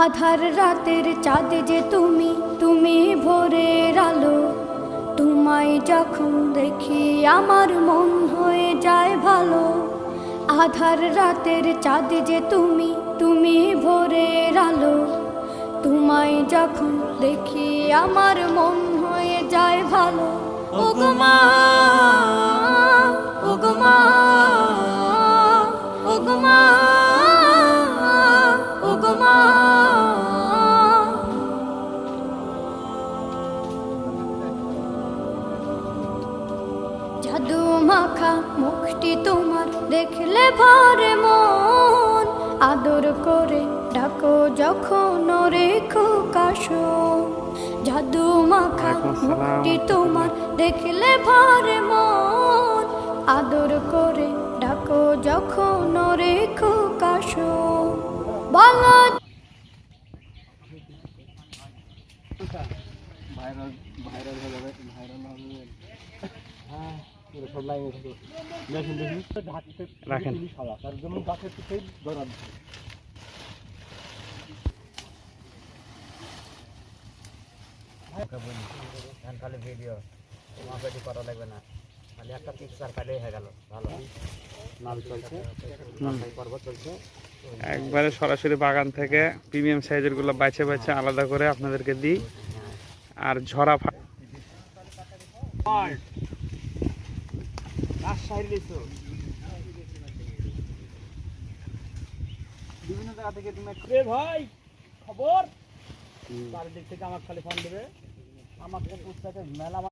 আধার রাতের চাঁদ যে তুমি, তুমি ভোরের আলো। তোমায় যখন দেখি আমার মন হয়ে যায় ভালো। আধার রাতের চাঁদ যে তুমি, তুমি ভোরের আলো। তোমায় যখন দেখি আমার মন হয়ে যায় ভালো। ওগো মা, ওগো মা, ওগো মা, ওগো মা। জাদু মাখা মুখটি তোমার দেখলে ভরে মন। আদর করে ডাকো যখন রেখো কাশো। জাদু মাখা মুখটি তোমার দেখলে ভরে মন। আদর করে ডাকো যখন রেখো কাশো। বলো ভাইরাল ভাইরাল হয়ে যাবে, ভাইরাল হবে। হ্যাঁ, সব লাইনে থাকে। দেখুন দেখুন ঢাকতে রাখেন খাওয়া, তার যেমন গাছের পিছেই ধরান। খালি ভিডিও মাপেটি করা লাগবে না, খালি একটা পিকচার কাটলেই হয়ে গেল। ভালো নাম চলছে, পর্ব চলছে। একবারে সরাসরি বাগান থেকে প্রিমিয়াম সাইজের গুলো বাছে বাছে আলাদা করে আপনাদেরকে দিই। আর ঝরা বিভিন্ন জায়গা থেকে তুমি ভাই খবর চারিদিক থেকে আমার খালি ফোন দেবে। আমাকে মেলা